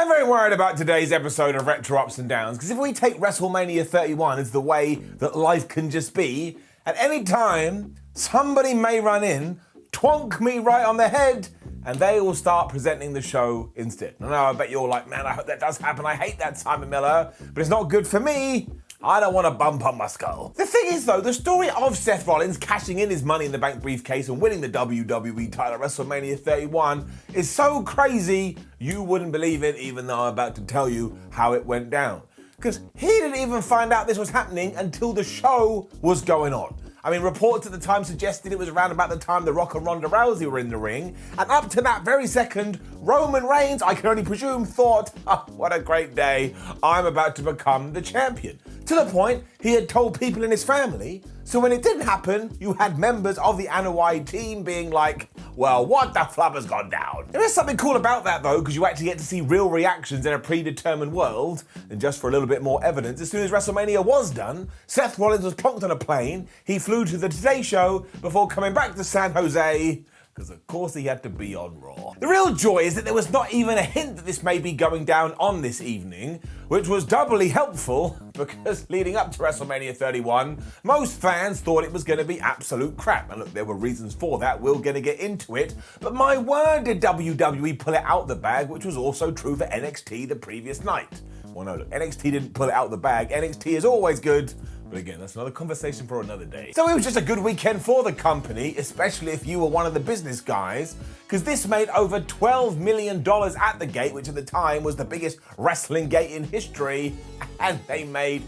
I'm very worried about today's episode of Retro Ups and Downs, because if we take WrestleMania 31 as the way that life can just be, at any time, somebody may run in, twonk me right on the head, and they will start presenting the show instead. I know, I bet you're all like, man, I hope that does happen. I hate that, Simon Miller, but it's not good for me. I don't want a bump on my skull. The thing is though, the story of Seth Rollins cashing in his Money in the Bank briefcase and winning the WWE title at WrestleMania 31 is so crazy, you wouldn't believe it, even though I'm about to tell you how it went down. Because he didn't even find out this was happening until the show was going on. I mean, reports at the time suggested it was around about the time The Rock and Ronda Rousey were in the ring, and up to that very second, Roman Reigns, I can only presume, thought, oh, what a great day, I'm about to become the champion. To the point, he had told people in his family, so when it didn't happen, you had members of the Anoa'i team being like, well, what the flub has gone down? There is something cool about that though, because you actually get to see real reactions in a predetermined world, and just for a little bit more evidence, as soon as WrestleMania was done, Seth Rollins was plonked on a plane, he flew to the Today Show before coming back to San Jose, because of course he had to be on Raw. The real joy is that there was not even a hint that this may be going down on this evening, which was doubly helpful because leading up to WrestleMania 31, most fans thought it was going to be absolute crap. And look, there were reasons for that, we're going to get into it, but my word did WWE pull it out the bag, which was also true for NXT the previous night. Well no, look, NXT didn't pull it out the bag, NXT is always good, but again, that's another conversation for another day. So it was just a good weekend for the company, especially if you were one of the business guys, because this made over $12 million at the gate, which at the time was the biggest wrestling gate in history, and they made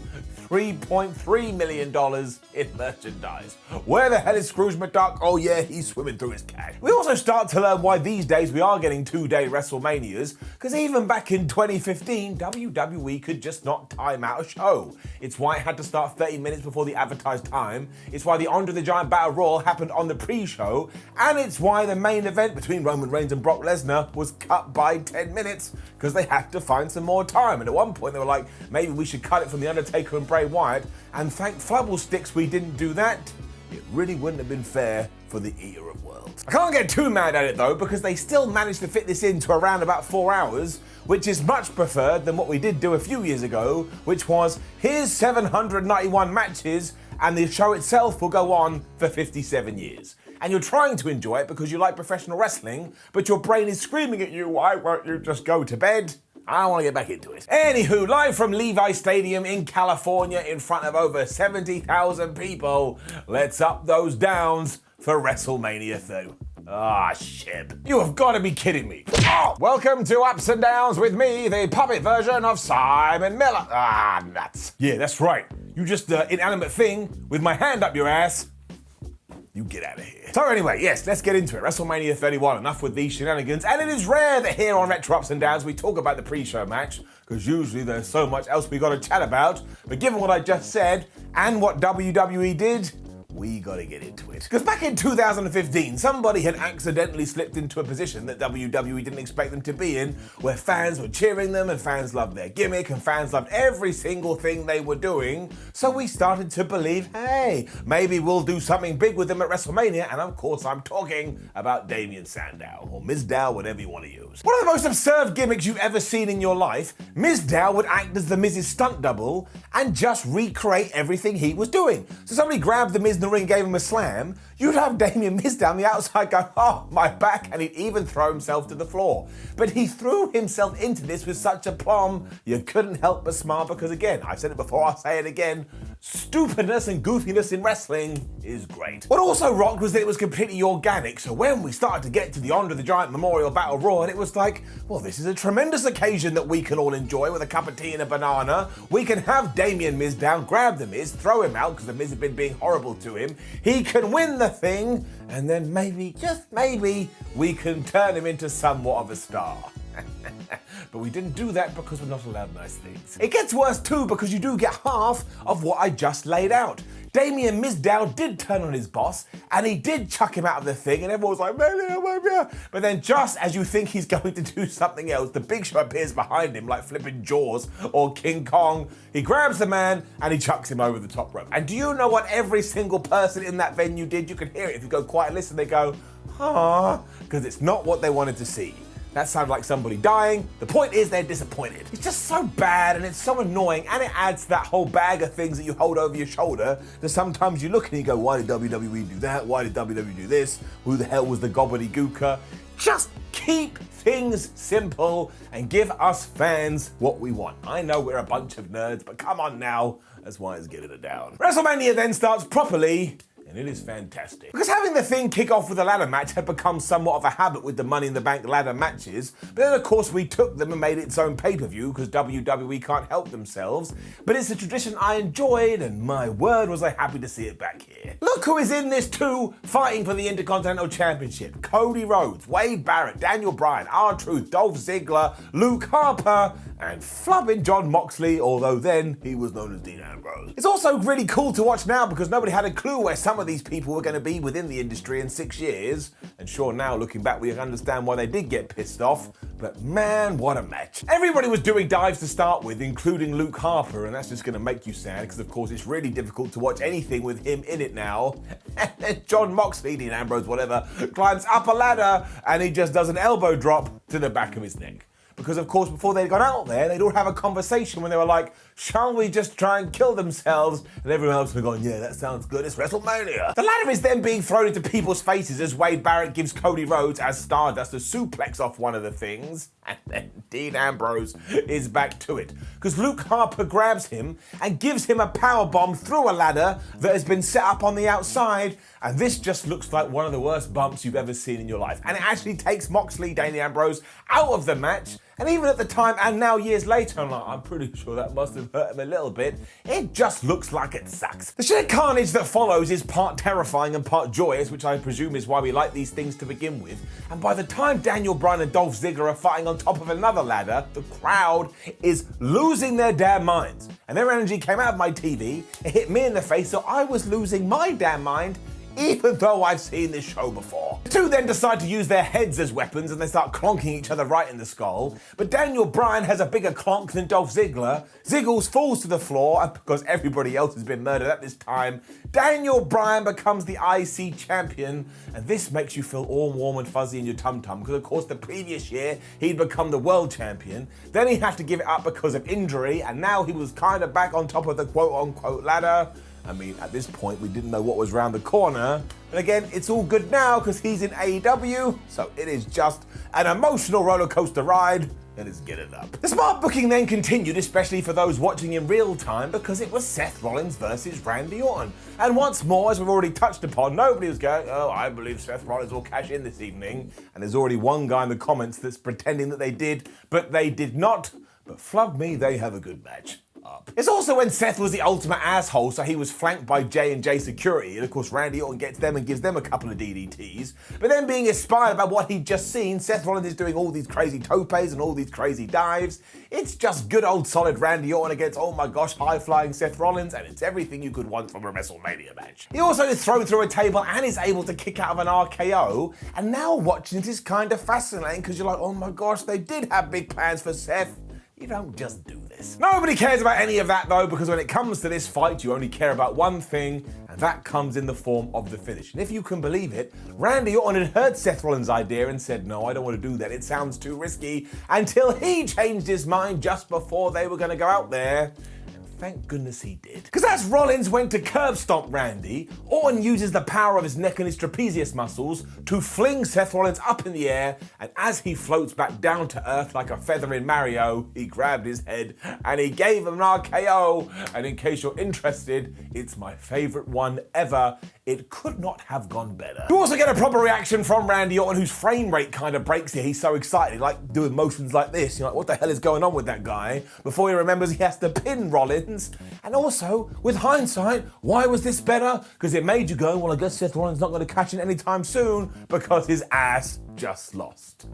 $3.3 million in merchandise. Where the hell is Scrooge McDuck? Oh yeah, he's swimming through his cash. We also start to learn why these days we are getting 2-day WrestleManias, because even back in 2015, WWE could just not time out a show. It's why it had to start 30 minutes before the advertised time, it's why the Andre the Giant Battle Royal happened on the pre-show, and it's why the main event between Roman Reigns and Brock Lesnar was cut by 10 minutes, because they had to find some more time. And at one point they were like, maybe we should cut it from the Undertaker and Bray Wyatt, and thank Flubble Sticks we didn't do that. It really wouldn't have been fair for the Eater of Worlds. I can't get too mad at it though, because they still managed to fit this into around about 4 hours, which is much preferred than what we did do a few years ago, which was here's 791 matches and the show itself will go on for 57 years. And you're trying to enjoy it because you like professional wrestling, but your brain is screaming at you, why won't you just go to bed? I want to get back into it. Anywho, live from Levi Stadium in California in front of over 70,000 people, let's up those downs for WrestleMania 30. Ah, shit. You have got to be kidding me. Oh, welcome to Ups and Downs with me, the puppet version of Simon Miller. Ah, nuts. Yeah, that's right. You just inanimate thing with my hand up your ass. You get out of here. So anyway, yes, let's get into it. WrestleMania 31, enough with these shenanigans. And it is rare that here on Retro Ups and Downs we talk about the pre-show match, because usually there's so much else we gotta chat about. But given what I just said, and what WWE did, we gotta get into it. Because back in 2015, somebody had accidentally slipped into a position that WWE didn't expect them to be in, where fans were cheering them and fans loved their gimmick and fans loved every single thing they were doing. So we started to believe, hey, maybe we'll do something big with them at WrestleMania. And of course, I'm talking about Damien Sandow, or Mizdow, whatever you want to use. One of the most absurd gimmicks you've ever seen in your life, Mizdow would act as the Miz's stunt double and just recreate everything he was doing. So somebody grabbed the Miz in the ring, gave him a slam, you'd have Damien Miz down the outside go, oh, my back, and he'd even throw himself to the floor. But he threw himself into this with such aplomb, you couldn't help but smile, because again, I've said it before, I'll say it again, stupidness and goofiness in wrestling is great. What also rocked was that it was completely organic, so when we started to get to the Andre the Giant Memorial Battle Royal, it was like, well, this is a tremendous occasion that we can all enjoy with a cup of tea and a banana. We can have Damien Miz down, grab the Miz, throw him out, because the Miz had been being horrible to him. He can win the thing, and then maybe, just maybe, we can turn him into somewhat of a star. But we didn't do that because we're not allowed nice things. It gets worse too, because you do get half of what I just laid out. Damien Mizdow did turn on his boss, and he did chuck him out of the thing, and everyone was like, but then just as you think he's going to do something else, the Big Show appears behind him like flipping Jaws or King Kong. He grabs the man, and he chucks him over the top rope. And do you know what every single person in that venue did? You can hear it. If you go quiet and listen, they go, ah, because it's not what they wanted to see. That sounded like somebody dying. The point is they're disappointed. It's just so bad and it's so annoying, and it adds to that whole bag of things that you hold over your shoulder that sometimes you look and you go, why did WWE do that? Why did WWE do this? Who the hell was the gobbledygooker? Just keep things simple and give us fans what we want. I know we're a bunch of nerds, but come on now, that's why it's getting it down. WrestleMania then starts properly, and it is fantastic. Because having the thing kick off with a ladder match had become somewhat of a habit with the Money in the Bank ladder matches, but then of course we took them and made it its own pay-per-view because WWE can't help themselves, but it's a tradition I enjoyed, and my word was I happy to see it back here. Look who is in this too, fighting for the Intercontinental Championship. Cody Rhodes, Wade Barrett, Daniel Bryan, R-Truth, Dolph Ziggler, Luke Harper, and flubbing John Moxley, although then he was known as Dean Ambrose. It's also really cool to watch now because nobody had a clue where some of these people were going to be within the industry in 6 years. And sure, now looking back, we understand why they did get pissed off. But man, what a match. Everybody was doing dives to start with, including Luke Harper, and that's just going to make you sad because, of course, it's really difficult to watch anything with him in it now. And then John Moxley, Dean Ambrose, whatever, climbs up a ladder and he just does an elbow drop to the back of his neck. Because, of course, before they got out there, they'd all have a conversation when they were like, shall we just try and kill themselves? And everyone else was going, yeah, that sounds good, it's WrestleMania. The ladder is then being thrown into people's faces as Wade Barrett gives Cody Rhodes as Stardust a suplex off one of the things. And then Dean Ambrose is back to it. Because Luke Harper grabs him and gives him a powerbomb through a ladder that has been set up on the outside. And this just looks like one of the worst bumps you've ever seen in your life. And it actually takes Moxley, Dean Ambrose, out of the match. And even at the time, and now years later, I'm pretty sure that must have hurt him a little bit. It just looks like it sucks. The sheer carnage that follows is part terrifying and part joyous, which I presume is why we like these things to begin with. And by the time Daniel Bryan and Dolph Ziggler are fighting on top of another ladder, the crowd is losing their damn minds. And their energy came out of my TV, it hit me in the face, so I was losing my damn mind, even though I've seen this show before. The two then decide to use their heads as weapons and they start clonking each other right in the skull. But Daniel Bryan has a bigger clonk than Dolph Ziggler. Ziggles falls to the floor, and because everybody else has been murdered at this time, Daniel Bryan becomes the IC champion. And this makes you feel all warm and fuzzy in your tum-tum because of course the previous year he'd become the world champion. Then he had to give it up because of injury, and now he was kind of back on top of the quote-unquote ladder. I mean, at this point, we didn't know what was around the corner. But again, it's all good now because he's in AEW, so it is just an emotional roller coaster ride. Let's get it up. The smart booking then continued, especially for those watching in real time, because it was Seth Rollins versus Randy Orton. And once more, as we've already touched upon, nobody was going, oh, I believe Seth Rollins will cash in this evening. And there's already one guy in the comments that's pretending that they did, but they did not. But flub me, they have a good match. It's also when Seth was the ultimate asshole, so he was flanked by J&J security, and of course Randy Orton gets them and gives them a couple of DDTs. But then being inspired by what he'd just seen, Seth Rollins is doing all these crazy topes and all these crazy dives. It's just good old solid Randy Orton against, oh my gosh, high-flying Seth Rollins, and it's everything you could want from a WrestleMania match. He also is thrown through a table and is able to kick out of an RKO, and now watching it is kind of fascinating because you're like, oh my gosh, they did have big plans for Seth. You don't just do this. Nobody cares about any of that though, because when it comes to this fight, you only care about one thing, and that comes in the form of the finish. And if you can believe it, Randy Orton had heard Seth Rollins' idea and said, no, I don't want to do that, it sounds too risky, until he changed his mind just before they were going to go out there. Thank goodness he did. Because as Rollins went to curb stomp Randy, Orton uses the power of his neck and his trapezius muscles to fling Seth Rollins up in the air, and as he floats back down to earth like a feather in Mario, he grabbed his head and he gave him an RKO. And in case you're interested, it's my favorite one ever. It could not have gone better. You also get a proper reaction from Randy Orton, whose frame rate kind of breaks here. He's so excited, like doing motions like this. You're like, what the hell is going on with that guy? Before he remembers he has to pin Rollins. And also, with hindsight, why was this better? Because it made you go, well, I guess Seth Rollins not going to catch it anytime soon because his ass just lost.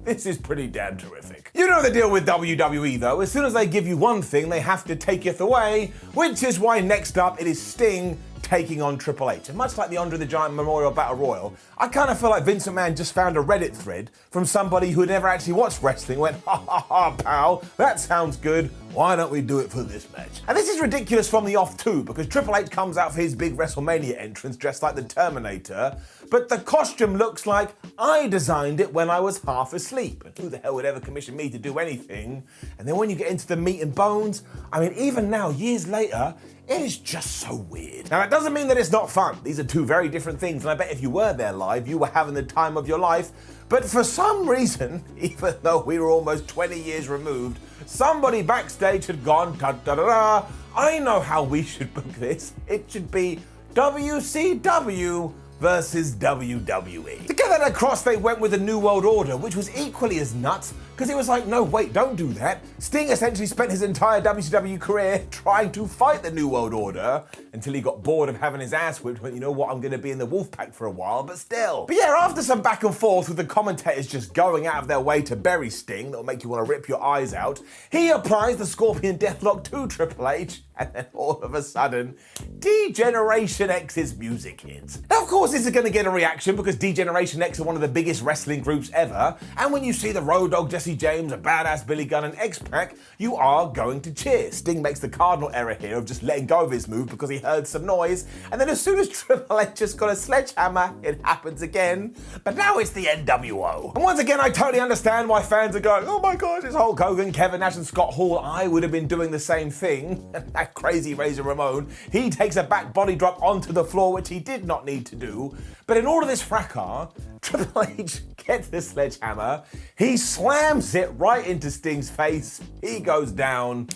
This is pretty damn terrific. You know the deal with WWE though. As soon as they give you one thing, they have to take it away, which is why next up it is Sting taking on Triple H. And much like the Andre the Giant Memorial Battle Royal, I kind of feel like Vince McMahon just found a Reddit thread from somebody who had never actually watched wrestling, went, ha ha ha, pal, that sounds good, why don't we do it for this match? And this is ridiculous from the off too, because Triple H comes out for his big WrestleMania entrance dressed like the Terminator, but the costume looks like I designed it when I was half asleep. And who the hell would ever commission me to do anything? And then when you get into the meat and bones, I mean, even now, years later, it is just so weird. Now, that doesn't mean that it's not fun. These are two very different things, and I bet if you were there live, you were having the time of your life. But for some reason, even though we were almost 20 years removed, somebody backstage had gone, da-da-da-da, I know how we should book this. It should be WCW versus WWE. To get that across, they went with the New World Order, which was equally as nuts, because it was like, no, wait, don't do that. Sting essentially spent his entire WCW career trying to fight the New World Order until he got bored of having his ass whipped, went, you know what, I'm gonna be in the Wolfpack for a while, but still. But yeah, after some back and forth with the commentators just going out of their way to bury Sting, that'll make you want to rip your eyes out, he applies the Scorpion Deathlock to Triple H, and then all of a sudden, D-Generation X's music hits. Now, of course, this is gonna get a reaction because D-Generation X are one of the biggest wrestling groups ever, and when you see the Road Dogg, Jesse James, a badass Billy Gunn, and X-Pac, you are going to cheer. Sting makes the cardinal error here of just letting go of his move because he heard some noise, and then as soon as Triple H just got a sledgehammer, it happens again, but now it's the NWO. And once again, I totally understand why fans are going, oh my gosh, it's Hulk Hogan, Kevin Nash, and Scott Hall. I would have been doing the same thing. That crazy Razor Ramon, he takes a back body drop onto the floor, which he did not need to do, but in all of this fracas, Triple H gets the sledgehammer, he slams it right into Sting's face, he goes down,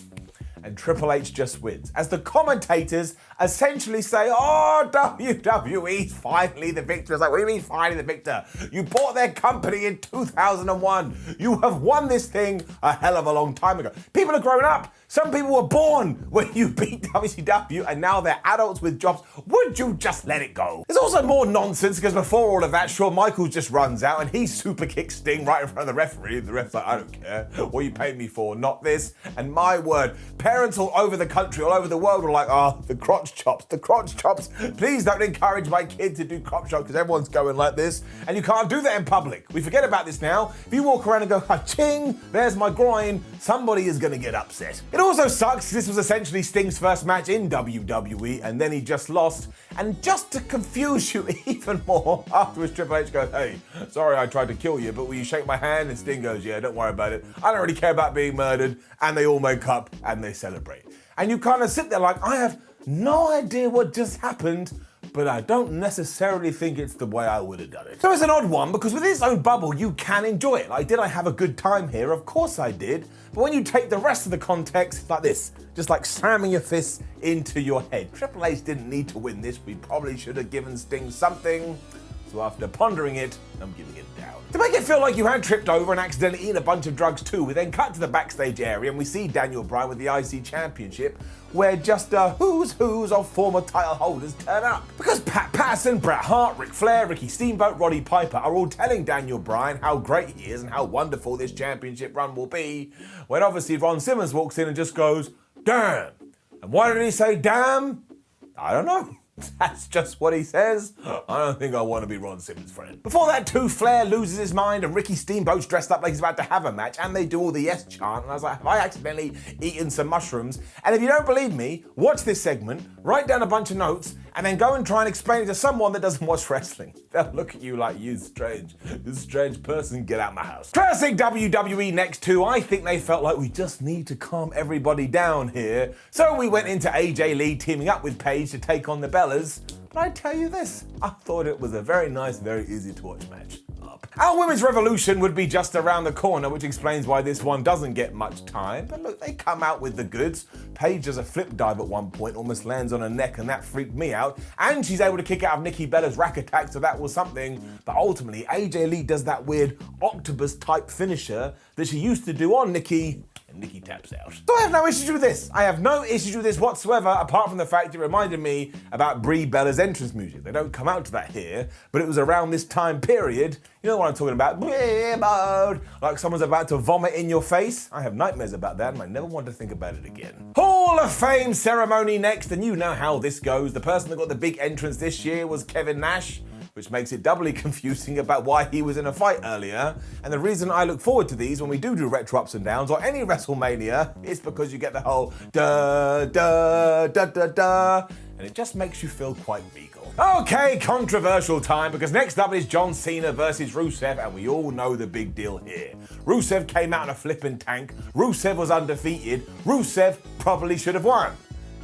and Triple H just wins. As the commentators essentially say, oh, WWE's finally the victor. It's like, what do you mean finally the victor? You bought their company in 2001. You have won this thing a hell of a long time ago. People are growing up. Some people were born when you beat WCW and now they're adults with jobs. Would you just let it go? There's also more nonsense because before all of that, Shawn Michaels just runs out and he super kicks Sting right in front of the referee. The ref's like, I don't care. What you paid me for, not this. And my word, parents all over the country, all over the world were like, oh, the crotch chops. Please don't encourage my kid to do crotch chops because everyone's going like this. And you can't do that in public. We forget about this now. If you walk around and go, ha-ching, there's my groin, somebody is going to get upset. It also sucks, this was essentially Sting's first match in WWE, and then he just lost. And just to confuse you even more, afterwards Triple H goes, hey, sorry I tried to kill you, but will you shake my hand? And Sting goes, yeah, don't worry about it. I don't really care about being murdered. And they all make up and they celebrate. And you kind of sit there like, I have no idea what just happened, but I don't necessarily think it's the way I would have done it. So it's an odd one because with its own bubble, you can enjoy it. Like, did I have a good time here? Of course I did. But when you take the rest of the context, like this, just like slamming your fists into your head. Triple H didn't need to win this. We probably should have given Sting something. So after pondering it, I'm giving it down. To make it feel like you had tripped over and accidentally eaten a bunch of drugs too, we then cut to the backstage area and we see Daniel Bryan with the IC Championship, where just a who's of former title holders turn up. Because Pat Patterson, Bret Hart, Ric Flair, Ricky Steamboat, Roddy Piper are all telling Daniel Bryan how great he is and how wonderful this championship run will be, when obviously Ron Simmons walks in and just goes, damn. And why did he say damn? I don't know. That's just what he says. I don't think I want to be Ron Simmons' friend. Before that too, Flair loses his mind and Ricky Steamboat's dressed up like he's about to have a match and they do all the yes chant and I was like, have I accidentally eaten some mushrooms? And if you don't believe me, watch this segment, write down a bunch of notes and then go and try and explain it to someone that doesn't watch wrestling. They'll look at you like, you strange person, get out of my house. Classic WWE next too. I think they felt like we just need to calm everybody down here. So we went into AJ Lee teaming up with Paige to take on the Bellas. But I tell you this, I thought it was a very nice, very easy to watch match. Our Women's Revolution would be just around the corner, which explains why this one doesn't get much time. But look, they come out with the goods. Paige does a flip dive at one point, almost lands on her neck, and that freaked me out. And she's able to kick out of Nikki Bella's rack attack, so that was something. But ultimately, AJ Lee does that weird octopus-type finisher that she used to do on Nikki, and Nikki taps out. So I have no issues with this. I have no issues with this whatsoever, apart from the fact it reminded me about Brie Bella's entrance music. They don't come out to that here, but it was around this time period. You know what I'm talking about? Brie mode. Like someone's about to vomit in your face. I have nightmares about that, and I never want to think about it again. Hall of Fame ceremony next, and you know how this goes. The person that got the big entrance this year was Kevin Nash. which makes it doubly confusing about why he was in a fight earlier. And the reason I look forward to these when we do retro ups and downs or any WrestleMania is because you get the whole da da da da da, and it just makes you feel quite regal. Okay, controversial time, because next up is John Cena versus Rusev, and we all know the big deal here. Rusev came out in a flippin' tank, Rusev was undefeated, Rusev probably should have won.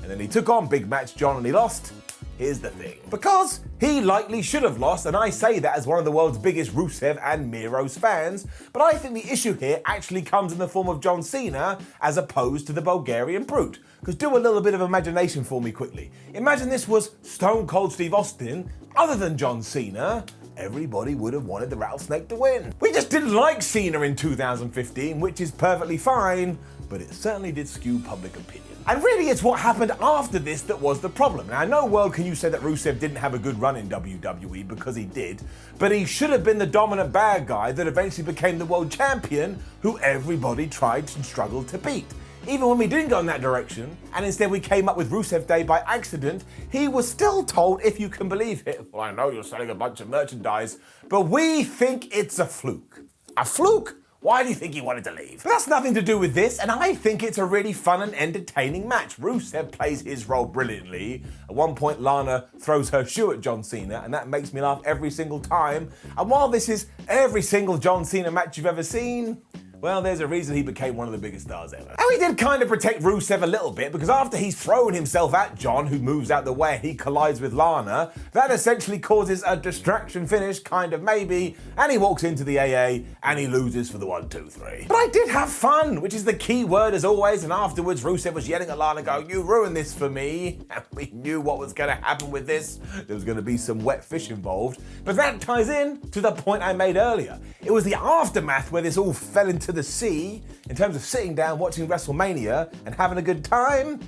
And then he took on Big Match John and he lost. Here's the thing. Because he likely should have lost, and I say that as one of the world's biggest Rusev and Miro's fans, but I think the issue here actually comes in the form of John Cena as opposed to the Bulgarian Brute. Because do a little bit of imagination for me quickly. Imagine this was Stone Cold Steve Austin, other than John Cena. Everybody would have wanted the Rattlesnake to win. We just didn't like Cena in 2015, which is perfectly fine, but it certainly did skew public opinion. And really it's what happened after this that was the problem. Now, no world can you say that Rusev didn't have a good run in WWE, because he did, but he should have been the dominant bad guy that eventually became the world champion who everybody tried and struggled to beat. Even when we didn't go in that direction, and instead we came up with Rusev Day by accident, he was still told, if you can believe it, well, I know you're selling a bunch of merchandise, but we think it's a fluke. A fluke? Why do you think he wanted to leave? But that's nothing to do with this, and I think it's a really fun and entertaining match. Rusev plays his role brilliantly. At one point, Lana throws her shoe at John Cena, and that makes me laugh every single time. And while this is every single John Cena match you've ever seen, well, there's a reason he became one of the biggest stars ever. And we did kind of protect Rusev a little bit, because after he's thrown himself at John, who moves out the way, he collides with Lana. That essentially causes a distraction finish, kind of maybe, and he walks into the AA and he loses for the 1, 2, 3. But I did have fun, which is the key word as always, and afterwards Rusev was yelling at Lana going, "You ruined this for me." And we knew what was going to happen with this. There was going to be some wet fish involved. But that ties in to the point I made earlier. It was the aftermath where this all fell into the sea in terms of sitting down watching WrestleMania and having a good time.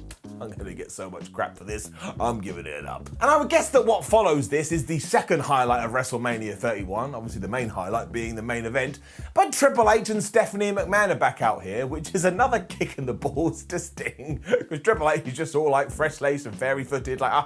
I'm going to get so much crap for this, I'm giving it up. And I would guess that what follows this is the second highlight of WrestleMania 31, obviously the main highlight being the main event, but Triple H and Stephanie McMahon are back out here, which is another kick in the balls to Sting, because Triple H is just all like fresh-laced and fairy-footed, like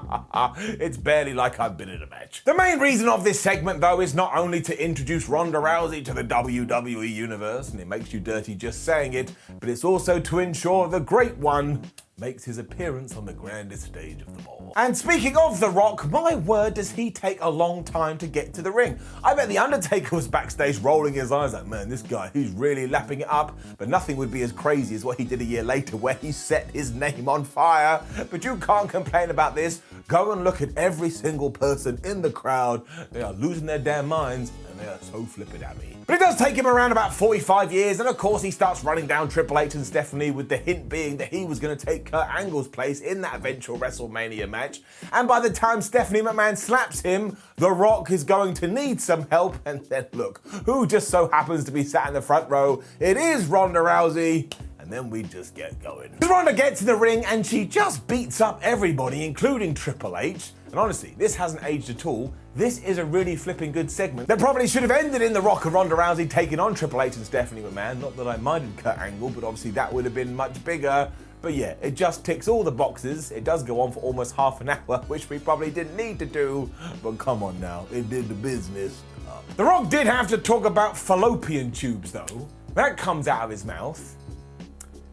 it's barely like I've been in a match. The main reason of this segment, though, is not only to introduce Ronda Rousey to the WWE universe, and it makes you dirty just saying it, but it's also to ensure the Great One makes his appearance on the grandest stage of them all. And speaking of The Rock, my word, does he take a long time to get to the ring. I bet the Undertaker was backstage rolling his eyes like, man, this guy, he's really lapping it up. But nothing would be as crazy as what he did a year later where he set his name on fire. But you can't complain about this. Go and look at every single person in the crowd. They are losing their damn minds, and they are so flippin' happy. But it does take him around about 45 years, and of course he starts running down Triple H and Stephanie, with the hint being that he was going to take Kurt Angle's place in that eventual WrestleMania match. And by the time Stephanie McMahon slaps him, The Rock is going to need some help, and then look, who just so happens to be sat in the front row? It is Ronda Rousey. And then we just get going. Ronda gets in the ring and she just beats up everybody, including Triple H. And honestly, this hasn't aged at all. This is a really flipping good segment that probably should have ended in The Rock and Ronda Rousey taking on Triple H and Stephanie McMahon. Not that I minded Kurt Angle, but obviously that would have been much bigger. But yeah, it just ticks all the boxes. It does go on for almost half an hour, which we probably didn't need to do. But come on now, it did the business. The Rock did have to talk about fallopian tubes though. That comes out of his mouth.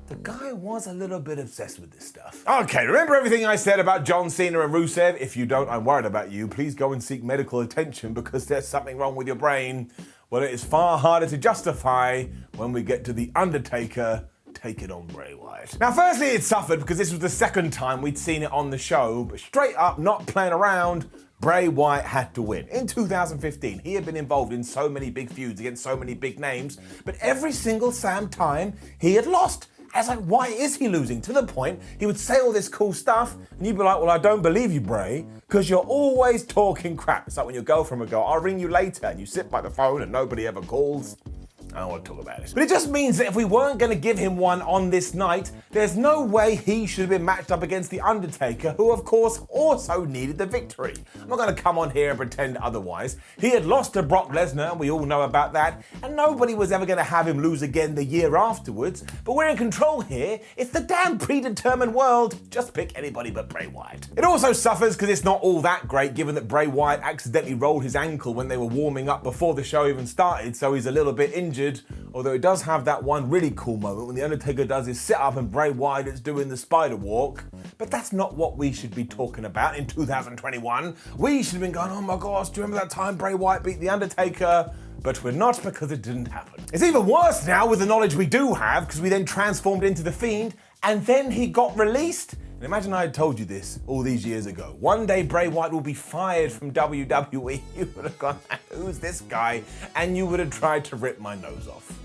The guy was a little bit obsessed with this stuff. Okay, remember everything I said about John Cena and Rusev? If you don't, I'm worried about you. Please go and seek medical attention because there's something wrong with your brain. Well, it is far harder to justify when we get to the Undertaker taking on Bray Wyatt. Now, firstly, it suffered because this was the second time we'd seen it on the show, but straight up, not playing around, Bray Wyatt had to win. In 2015, he had been involved in so many big feuds against so many big names, but every single time he had lost. I was like, why is he losing? To the point, he would say all this cool stuff, and you'd be like, well, I don't believe you, Bray, because you're always talking crap. It's like when your girlfriend would go, I'll ring you later, and you sit by the phone and nobody ever calls. I don't want to talk about it. But it just means that if we weren't going to give him one on this night, there's no way he should have been matched up against The Undertaker, who of course also needed the victory. I'm not going to come on here and pretend otherwise. He had lost to Brock Lesnar, and we all know about that, and nobody was ever going to have him lose again the year afterwards. But we're in control here. It's the damn predetermined world. Just pick anybody but Bray Wyatt. It also suffers because it's not all that great, given that Bray Wyatt accidentally rolled his ankle when they were warming up before the show even started, so he's a little bit injured. Although it does have that one really cool moment when The Undertaker does his sit-up and Bray Wyatt is doing the spider walk. But that's not what we should be talking about in 2021. We should have been going, oh my gosh, do you remember that time Bray Wyatt beat The Undertaker? But we're not, because it didn't happen. It's even worse now with the knowledge we do have, because we then transformed into The Fiend, and then he got released. And imagine I had told you this all these years ago. One day Bray Wyatt will be fired from WWE. You would have gone, who's this guy? And you would have tried to rip my nose off.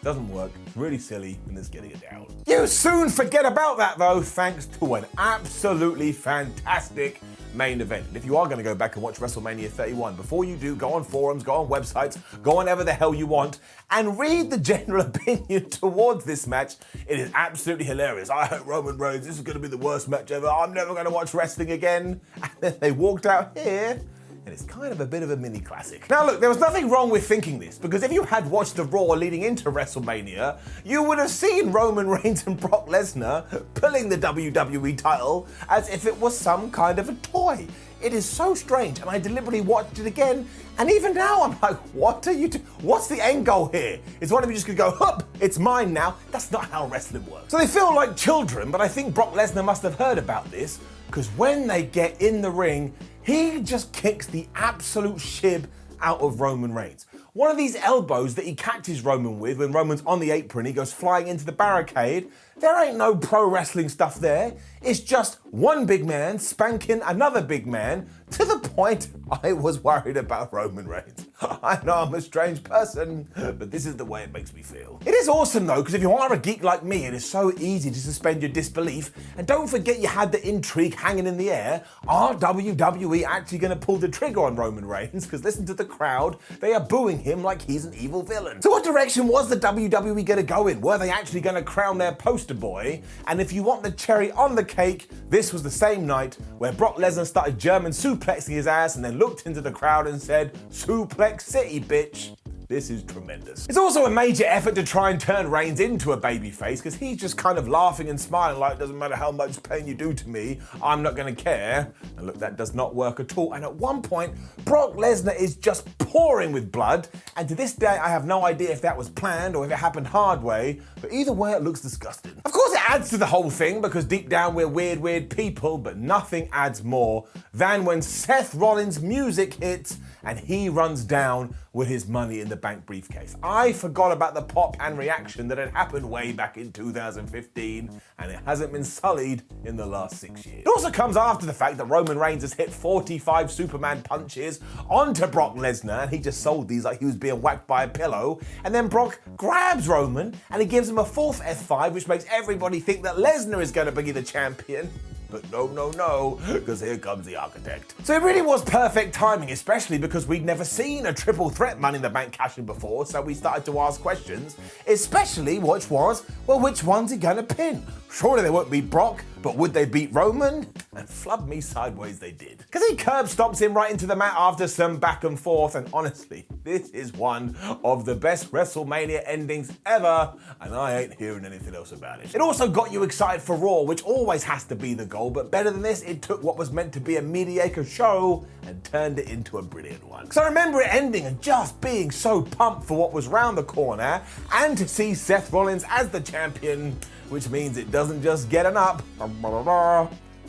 Doesn't work, really silly, and it's getting it down. You soon forget about that though, thanks to an absolutely fantastic main event. And if you are going to go back and watch WrestleMania 31, before you do, go on forums, go on websites, go on whatever the hell you want, and read the general opinion towards this match. It is absolutely hilarious. I hope Roman Reigns, this is going to be the worst match ever. I'm never going to watch wrestling again. And then they walked out here, and it's kind of a bit of a mini classic. Now look, there was nothing wrong with thinking this, because if you had watched the Raw leading into WrestleMania, you would have seen Roman Reigns and Brock Lesnar pulling the WWE title as if it was some kind of a toy. It is so strange, and I deliberately watched it again, and even now I'm like, what are you doing? What's the end goal here? Is one of you just gonna go, hup, it's mine now? That's not how wrestling works. So they feel like children, but I think Brock Lesnar must have heard about this, because when they get in the ring, he just kicks the absolute shib out of Roman Reigns. One of these elbows that he catches Roman with when Roman's on the apron, he goes flying into the barricade. There ain't no pro wrestling stuff there. It's just one big man spanking another big man, to the point I was worried about Roman Reigns. I know I'm a strange person, but this is the way it makes me feel. It is awesome though, because if you are a geek like me, it is so easy to suspend your disbelief. And don't forget you had the intrigue hanging in the air. Are WWE actually going to pull the trigger on Roman Reigns? Because listen to the crowd, they are booing him like he's an evil villain. So what direction was the WWE going to go in? Were they actually going to crown their poster boy? And if you want the cherry on the cake, this was the same night where Brock Lesnar started German suplexing his ass and then looked into the crowd and said, "Suplex City, bitch." This is tremendous. It's also a major effort to try and turn Reigns into a babyface, because he's just kind of laughing and smiling like, doesn't matter how much pain you do to me, I'm not gonna care. And look, that does not work at all. And at one point, Brock Lesnar is just pouring with blood. And to this day, I have no idea if that was planned or if it happened hard way, but either way, it looks disgusting. Of course, it adds to the whole thing, because deep down, we're weird people, but nothing adds more than when Seth Rollins' music hits and he runs down with his Money in the Bank briefcase. I forgot about the pop and reaction that had happened way back in 2015, and it hasn't been sullied in the last 6 years. It also comes after the fact that Roman Reigns has hit 45 Superman punches onto Brock Lesnar, and he just sold these like he was being whacked by a pillow, and then Brock grabs Roman, and he gives him a fourth F5, which makes everybody think that Lesnar is going to be the champion. But no, because here comes the architect. So it really was perfect timing, especially because we'd never seen a triple threat Money in the Bank cash in before, so we started to ask questions, especially which one's he gonna pin? Surely they won't beat Brock, but would they beat Roman? And flub me sideways they did. Because he curb stomps him right into the mat after some back and forth, and honestly, this is one of the best WrestleMania endings ever, and I ain't hearing anything else about it. It also got you excited for Raw, which always has to be the goal, but better than this, it took what was meant to be a mediocre show and turned it into a brilliant one. Because I remember it ending and just being so pumped for what was round the corner, and to see Seth Rollins as the champion, which means it doesn't just get an up,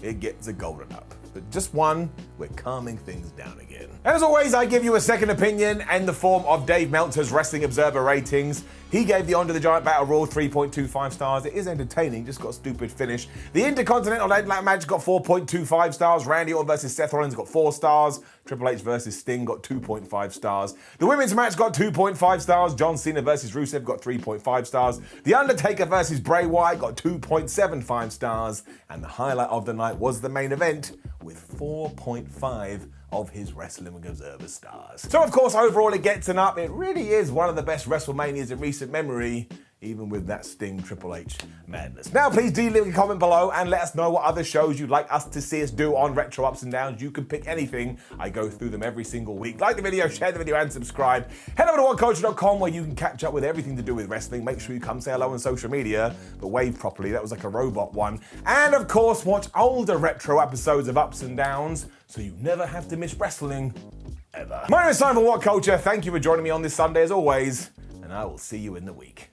it gets a golden up. But just one, we're calming things down again. And as always, I give you a second opinion in the form of Dave Meltzer's Wrestling Observer ratings. He gave the Andre the Giant Battle Royal 3.25 stars. It is entertaining, just got a stupid finish. The Intercontinental match got 4.25 stars. Randy Orton versus Seth Rollins got 4 stars. Triple H versus Sting got 2.5 stars. The women's match got 2.5 stars. John Cena versus Rusev got 3.5 stars. The Undertaker versus Bray Wyatt got 2.75 stars. And the highlight of the night was the main event with 4.5 of his Wrestling Observer stars. So of course, overall it gets an up. It really is one of the best WrestleManias in recent memory, even with that Sting Triple H madness. Now, please do leave a comment below and let us know what other shows you'd like us to see us do on Retro Ups and Downs. You can pick anything. I go through them every single week. Like the video, share the video, and subscribe. Head over to WhatCulture.com where you can catch up with everything to do with wrestling. Make sure you come say hello on social media, but wave properly. That was like a robot one. And of course, watch older retro episodes of Ups and Downs so you never have to miss wrestling ever. My name is Simon from WhatCulture. Thank you for joining me on this Sunday as always, and I will see you in the week.